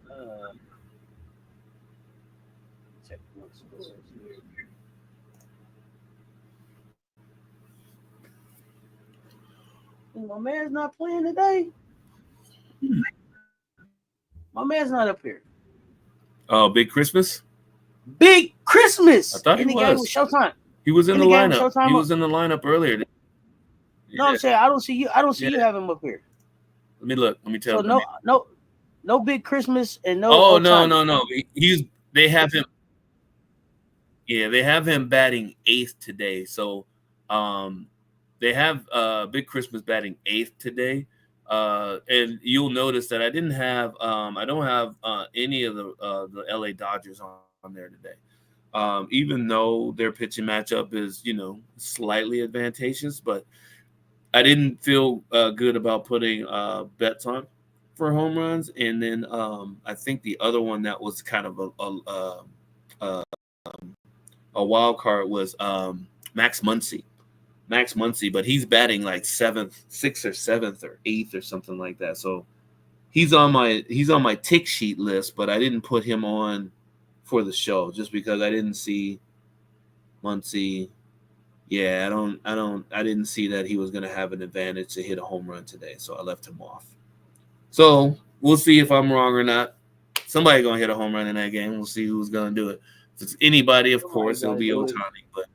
my man's not playing today. My man's not up here. Oh, Big Christmas? Big Christmas! I thought he was. Showtime. He was in the lineup. He was in the lineup earlier. No, I'm saying I don't see you. I don't see you have him up here. Let me look. Let me tell you. So no Big Christmas and no. Oh, no. They have him. Yeah, they have him batting eighth today. So they have Big Christmas batting eighth today. And you'll notice that I don't have any of the LA Dodgers on there today. Even though their pitching matchup is, slightly advantageous, but I didn't feel good about putting bets on for home runs. And then I think the other one that was kind of a wild card was Max Muncy. But he's batting like sixth or seventh or eighth or something like that. So he's on my tick sheet list, but I didn't put him on for the show just because I didn't see Muncy. Yeah, I didn't see that he was going to have an advantage to hit a home run today, so I left him off. So we'll see if I'm wrong or not. Somebody's going to hit a home run in that game. We'll see who's going to do it. If it's anybody, of course, it'll be Ohtani, but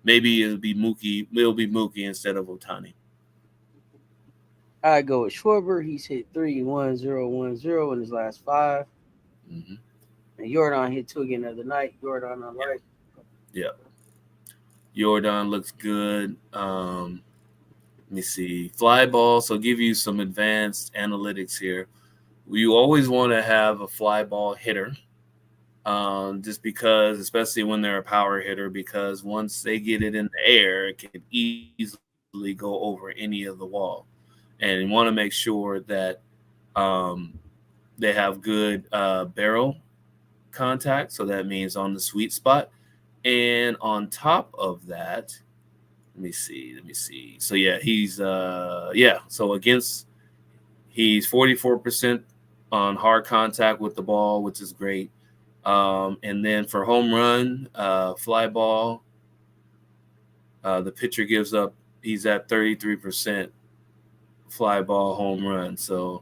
maybe it'll be Mookie. It'll be Mookie instead of Ohtani. I go with Schwarber. He's hit 3-1-0-1-0 in his last 5. Mm-hmm. And Jordan hit 2 again the other night. Jordan on right. Yeah. Jordan looks good. Let me see. Fly ball. So give you some advanced analytics here. You always want to have a fly ball hitter. Just because, especially when they're a power hitter, because once they get it in the air, it can easily go over any of the wall. And you want to make sure that they have good barrel contact. So that means on the sweet spot. And on top of that, let me see. So yeah, he's so he's 44% on hard contact with the ball, which is great. And then for home run, fly ball, the pitcher gives up, he's at 33% fly ball home run. So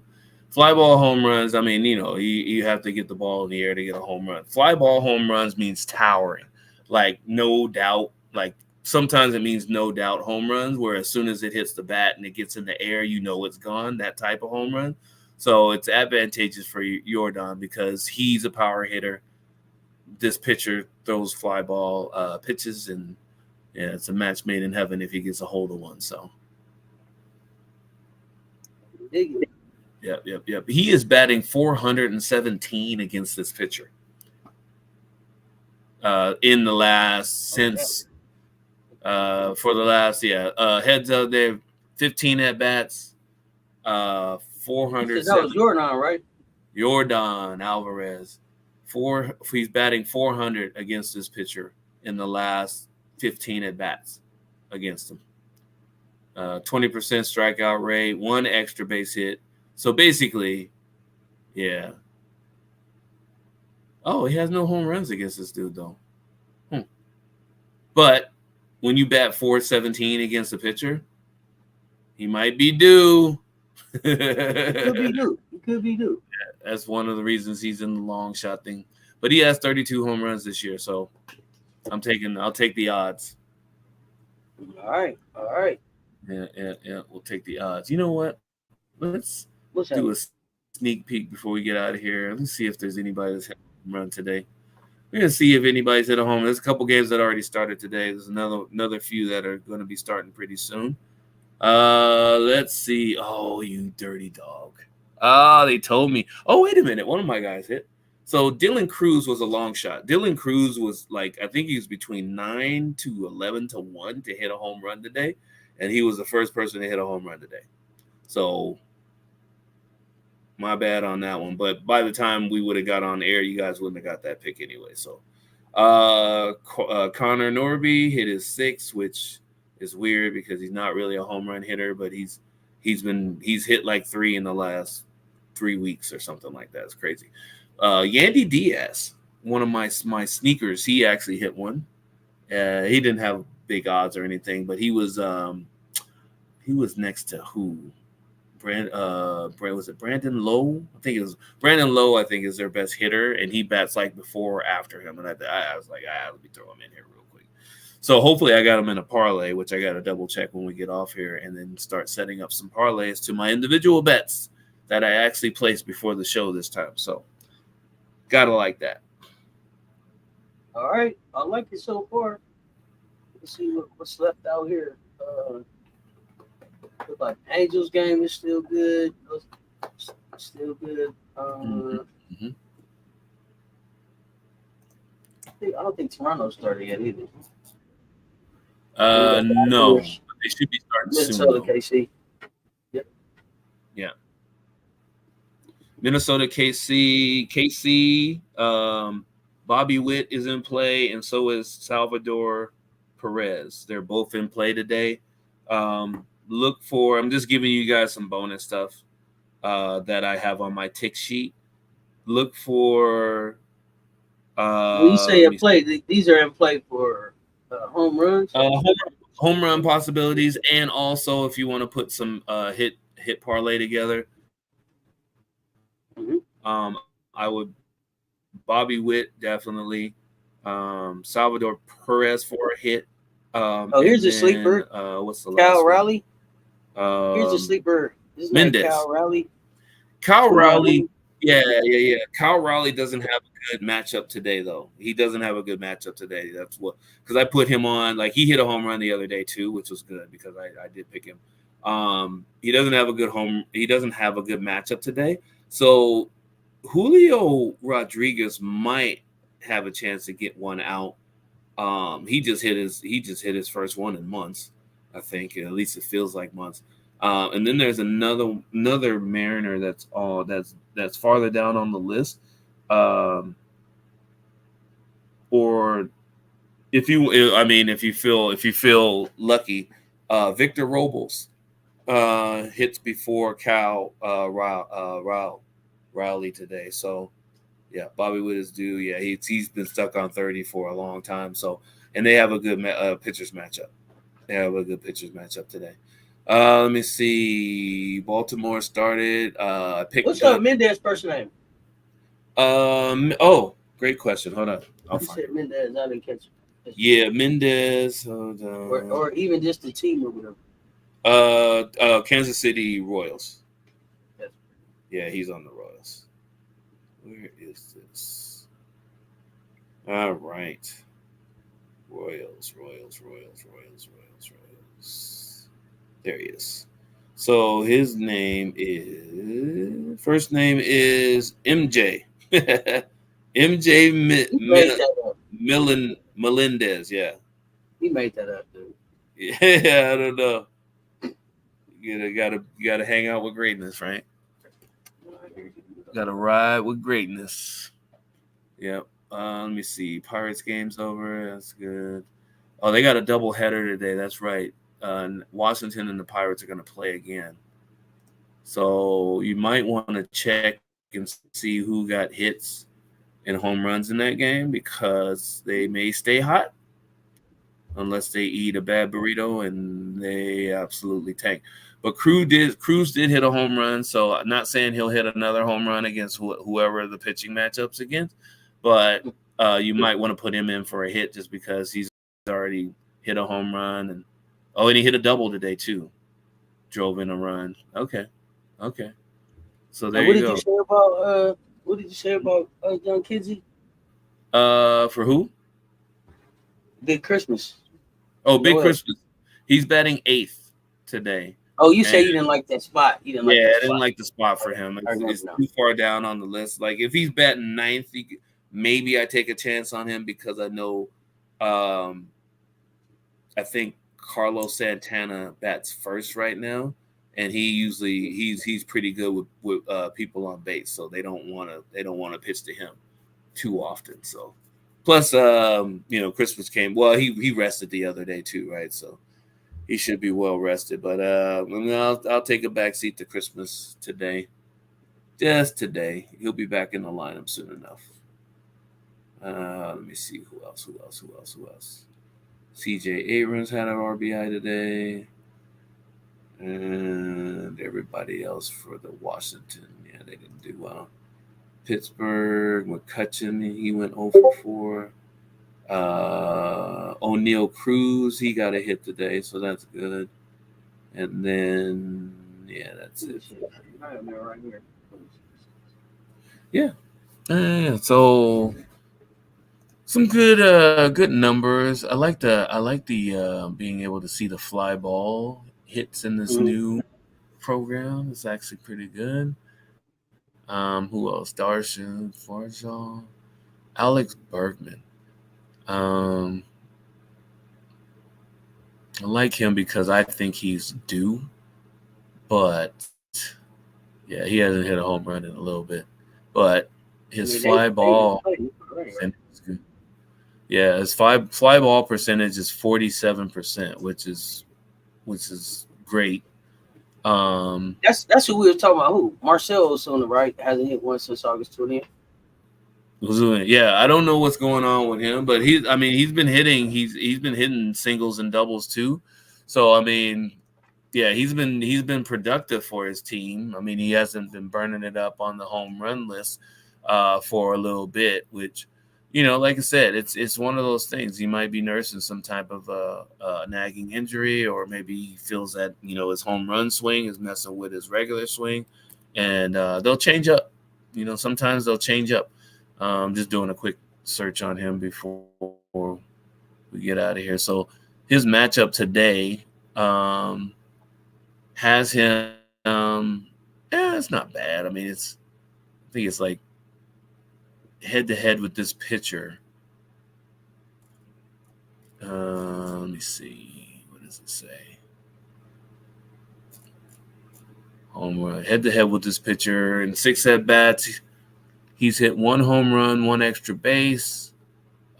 fly ball home runs, I mean, you have to get the ball in the air to get a home run. Fly ball home runs means towering, like no doubt. Like sometimes it means no doubt home runs, where as soon as it hits the bat and it gets in the air, it's gone, that type of home run. So it's advantageous for Jordan because he's a power hitter. This pitcher throws fly ball pitches, and yeah, it's a match made in heaven if he gets a hold of one. So, yep. He is batting 417 against this pitcher in the last heads up there, 15 at bats, 400. That was Jordan, right? Jordan Alvarez. He's batting 400 against this pitcher in the last 15 at bats against him. 20% strikeout rate, 1 extra base hit. So basically, Yeah. Oh, he has no home runs against this dude though. But when you bat 417 against a pitcher, he might be due. It could be due. It could be due. Yeah, that's one of the reasons he's in the long shot thing. But he has 32 home runs this year, so I'll take the odds. All right. Yeah. We'll take the odds. You know what? Let's do a sneak peek before we get out of here. Let's see if there's anybody that's hit a home run today. We're gonna see if anybody's hit a home. There's a couple games that already started today. There's another few that are going to be starting pretty soon. Let's see. Oh, you dirty dog. They told me. Oh, wait a minute. One of my guys hit. So Dylan Cruz was a long shot. Dylan Cruz was like, I think he was between 9 to 11 to 1 to hit a home run today. And he was the first person to hit a home run today. So my bad on that one. But by the time we would have got on air, you guys wouldn't have got that pick anyway. So Connor Norby hit his 6th, which is weird because he's not really a home run hitter, but he's hit like 3 in the last 3 weeks or something like that. It's crazy. Yandy Diaz, one of my sneakers, he actually hit one. He didn't have big odds or anything, but he was next to who? Was it Brandon Lowe? I think it was Brandon Lowe. I think is their best hitter, and he bats like before or after him. And I was like, let me throw him in here real quick. So hopefully I got him in a parlay, which I got to double check when we get off here, and then start setting up some parlays to my individual bets that I actually placed before the show this time. So gotta like that. All right, I like it so far. Let's see what's left out here. Look like Angels game is still good. Still good. Mm-hmm. I don't think Toronto started yet either. No, they should be starting Minnesota, soon. KC. Yep. Yeah. Minnesota, KC. Bobby Witt is in play, and so is Salvador Perez. They're both in play today. I'm just giving you guys some bonus stuff that I have on my tick sheet. Look for. When you say in play, these are in play for home runs. Home run possibilities, and also if you want to put some hit parlay together. Mm-hmm. I would Bobby Witt definitely. Salvador Perez for a hit. Here's a sleeper. What's the last Cal one? Raleigh. Here's a sleeper. Mendez. Cal Raleigh. Cal Raleigh. Yeah. Cal Raleigh doesn't have a good matchup today, though. He doesn't have a good matchup today. That's what, because I put him on. Like, he hit a home run the other day too, which was good because I did pick him. He doesn't have a good matchup today. So Julio Rodriguez might have a chance to get one out. He just hit his first one in months, I think. At least it feels like months. And then there's another Mariner that's farther down on the list. Or if you feel lucky, Victor Robles hits before Cal Raleigh today. So yeah, Bobby Witt is due. Yeah, he's been stuck on 30 for a long time. So, and they have a good pitchers matchup. They have a good pitchers matchup today. Let me see. Baltimore started. What's up, Mendez first name? Great question. Hold on. You said Mendez. I didn't catch it. Yeah, Mendez. Hold on. Or even just the team or whatever. Kansas City Royals. Yes. Yeah, he's on the Royals. Where is this? All right. Royals. There he is. So his first name is MJ. Melendez. Yeah. He made that up, dude. Yeah, I don't know. You gotta hang out with greatness, right? Gotta ride with greatness. Yep. Let me see. Pirates game's over. That's good. Oh, they got a doubleheader today. That's right. Washington and the Pirates are going to play again. So you might want to check and see who got hits and home runs in that game because they may stay hot unless they eat a bad burrito and they absolutely tank. But Cruz did hit a home run, so I'm not saying he'll hit another home run against whoever the pitching matchups against, but you might want to put him in for a hit just because he's already hit a home run and he hit a double today too. Drove in a run. Okay. So there what you did go. you say about young Kidzy? For who? Big Christmas. Oh, Big Christmas. He's batting 8th today. Oh, you say you didn't like that spot. You didn't like that spot. I didn't like the spot for him. It's too far down on the list. Like if he's batting 9th, maybe I take a chance on him because I know I think Carlos Santana bats first right now, and he's pretty good with people on base, so they don't want to pitch to him too often. So plus Christmas came. Well, he rested the other day too, right? So he should be well rested. But I'll take a back seat to Christmas today. Just today. He'll be back in the lineup soon enough. Let me see who else. CJ Abrams had an RBI today. And everybody else for the Washington. Yeah, they didn't do well. Pittsburgh, McCutcheon, he went 0 for 4. O'Neal Cruz, he got a hit today, so that's good. And then, that's it. Yeah. So some good numbers. I like the being able to see the fly ball hits in this new program. It's actually pretty good. Who else? Darshan, Farshaw, Alex Bergman. I like him because I think he's due, but yeah, he hasn't hit a home run in a little bit. But his fly ball percentage is good. Yeah, his fly ball percentage is 47%, which is great. That's who we were talking about. Who? Marcell Osuna, right? Hasn't hit one since August 20th. Yeah, I don't know what's going on with him, but he's been hitting. He's been hitting singles and doubles too. So he's been productive for his team. He hasn't been burning it up on the home run list for a little bit, which like I said, it's one of those things. He might be nursing some type of nagging injury, or maybe he feels that his home run swing is messing with his regular swing, and they'll change up. Sometimes they'll change up. Just doing a quick search on him before we get out of here. So his matchup today has him. It's not bad. I think it's like head to head with this pitcher. Let me see. What does it say? Home run. Head to head with this pitcher in 6 at bats. He's hit 1 home run, 1 extra base,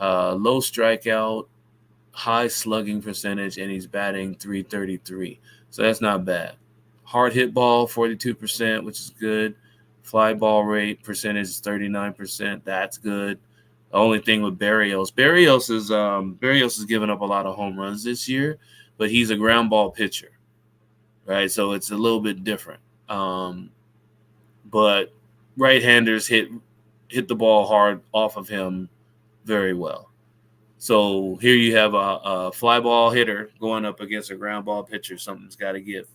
low strikeout, high slugging percentage, and he's batting .333. So that's not bad. Hard hit ball, 42%, which is good. Fly ball rate percentage is 39%. That's good. The only thing with Berrios is giving up a lot of home runs this year, but he's a ground ball pitcher, right? So it's a little bit different. But right-handers hit the ball hard off of him very well. So here you have a fly ball hitter going up against a ground ball pitcher. Something's got to give,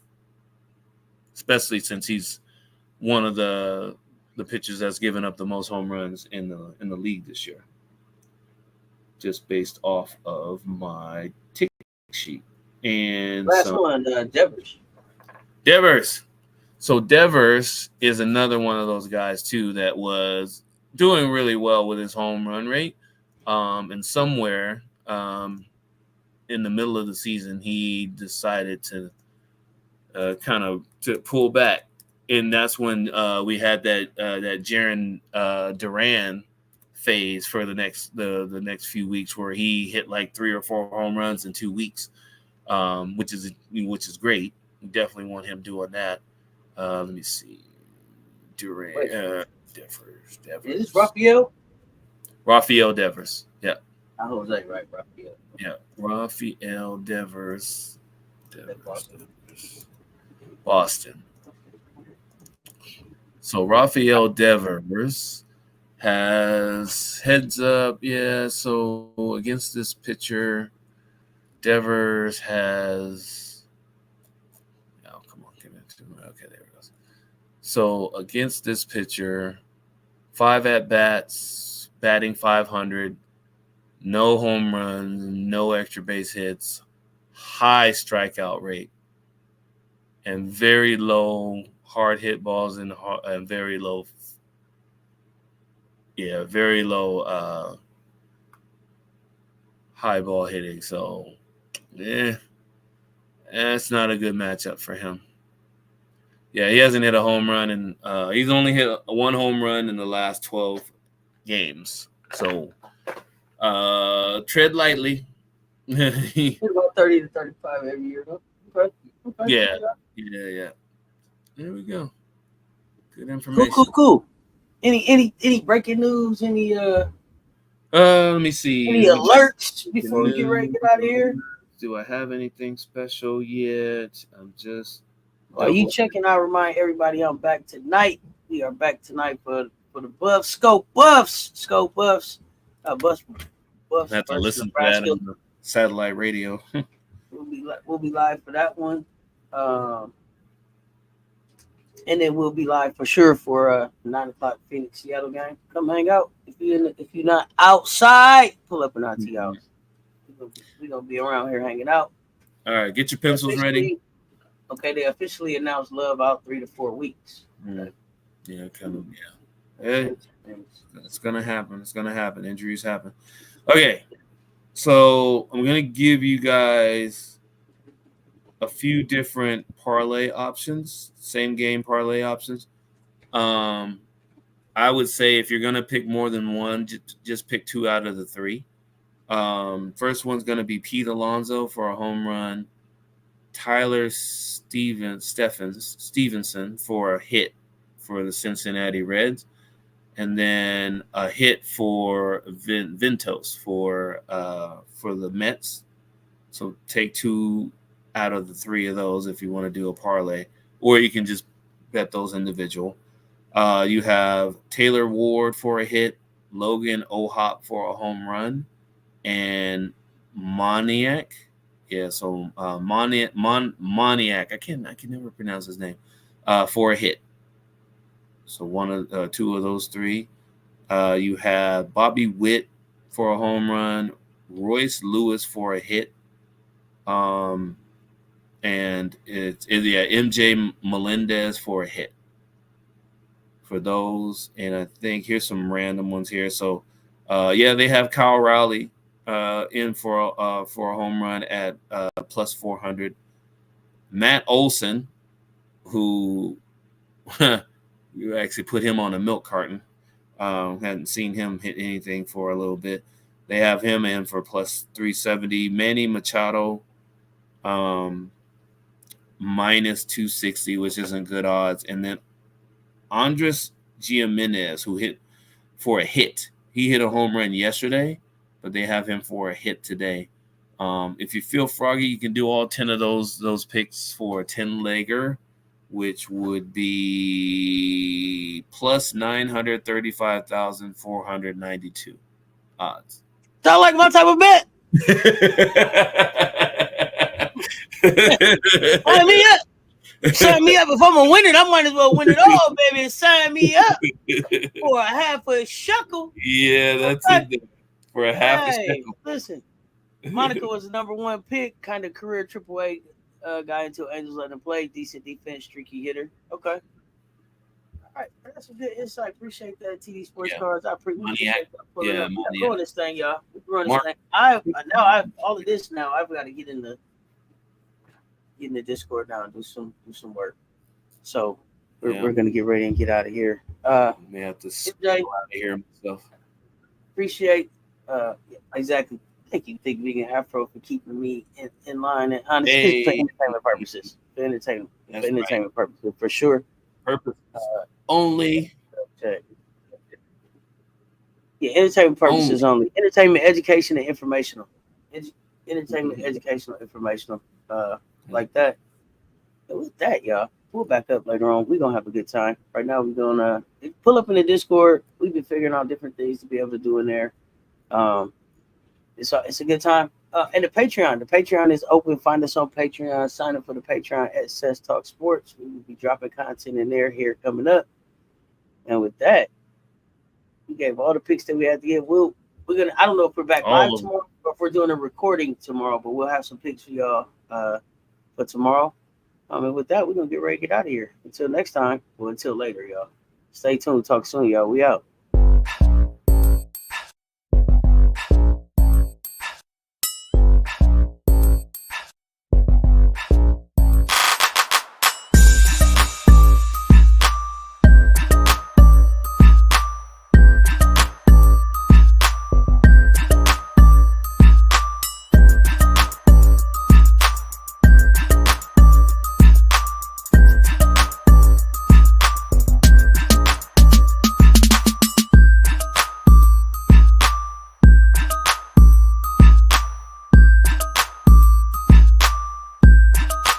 especially since he's one of the pitchers that's given up the most home runs in the league this year, just based off of my tick sheet. And last one, Devers. So Devers is another one of those guys too that was doing really well with his home run rate. And somewhere in the middle of the season, he decided to kind of to pull back, and that's when we had that Jaron Duran phase for the next few weeks, where he hit like 3 or 4 home runs in 2 weeks, which is great. We definitely want him doing that. Let me see. Duran. Is this Rafael? Rafael Devers. Yeah. I hope that's right, Rafael. Yeah. Rafael Devers. Boston. So Rafael Devers has heads up. Yeah. So against this pitcher, Devers has. Oh, come on. Give it to me. Okay, there it goes. So against this pitcher, 5 at-bats, batting .500, no home runs, no extra base hits, high strikeout rate, and very low hard hit balls and very low high ball hitting. So, that's not a good matchup for him. Yeah, he hasn't hit a home run, and he's only hit one home run in the last 12 games. So, tread lightly. It's about 30 to 35 every year, though. Okay. Yeah. There we go. Good information. Cool. Any breaking news? Let me see. Any alerts before we get ready to get out of here? Do I have anything special yet? I'm just. While you checking, I remind everybody I'm back tonight. We are back tonight for the Buffs. Scope Buffs. Buffs. Buffs. I have to listen to that on the satellite radio. We'll be live for that one. And then we'll be live for sure for 9 o'clock Phoenix Seattle game. Come hang out. If you're not outside, pull up an RT house. We're gonna be around here hanging out. All right, get your pencils ready. Okay, they officially announced Love out 3 to 4 weeks. Okay. Yeah, kind of. Yeah, it's gonna happen. Injuries happen. Okay, so I'm gonna give you guys a few different parlay options, same game parlay options. I would say if you're gonna pick more than one, just pick 2 out of the 3. First one's gonna be Pete Alonso for a home run, Tyler Stevenson for a hit for the Cincinnati Reds, and then a hit for Ventos for the Mets. So take 2 out of the 3 of those if you want to do a parlay, or you can just bet those individual. You have Taylor Ward for a hit, Logan O'Hop for a home run, and Moniak. Yeah, so Moniak. I can never pronounce his name. For a hit. So 2 of those 3. You have Bobby Witt for a home run, Royce Lewis for a hit, and it's MJ Melendez for a hit. For those, and I think here's some random ones here. So, they have Kyle Rowley in for a home run at plus 400. Matt Olson, who you actually put him on a milk carton. Hadn't seen him hit anything for a little bit. They have him in for plus 370. Manny Machado, minus 260, which isn't good odds. And then Andres Gimenez, who hit for a hit. He hit a home run yesterday, but they have him for a hit today. If you feel froggy, you can do all 10 of those picks for a 10-legger, which would be plus 935,492 odds. Sound like my type of bet. Sign me up. If I'm gonna win it, I might as well win it all, baby. Sign me up for a half a shekel. Yeah, that's it. For a half a shekel. Listen, Monica was the number 1 pick, kind of career AAA guy until Angels let him play. Decent defense, streaky hitter. Okay. All right, that's some good insight. Appreciate that, TD Sports Cards. I appreciate that. We're doing this thing, y'all. We're running this thing. All of this now. I've got to get in the Discord now and do some work. So we're gonna get ready and get out of here. May have to get out of here myself. Appreciate exactly. Thank you, Thick Vegan Afro, for keeping me in line and honestly for entertainment purposes. For entertainment purposes, for sure. Purpose only. Okay. Yeah, entertainment purposes only. Entertainment, education, and informational. Entertainment, educational, informational. Like that. And with that, y'all, we'll back up later on. We're gonna have a good time. Right now, we're gonna pull up in the Discord. We've been figuring out different things to be able to do in there. It's a good time. And the Patreon is open. Find us on Patreon. Sign up for the Patreon at Cess Talks Sports. We will be dropping content in there here coming up. And with that, we gave all the picks that we had to give. We're gonna. I don't know if we're back live tomorrow or if we're doing a recording tomorrow, but we'll have some picks for y'all for tomorrow. And with that, we're gonna get ready to get out of here. Until next time. Well, until later, y'all. Stay tuned. Talk soon, y'all. We out.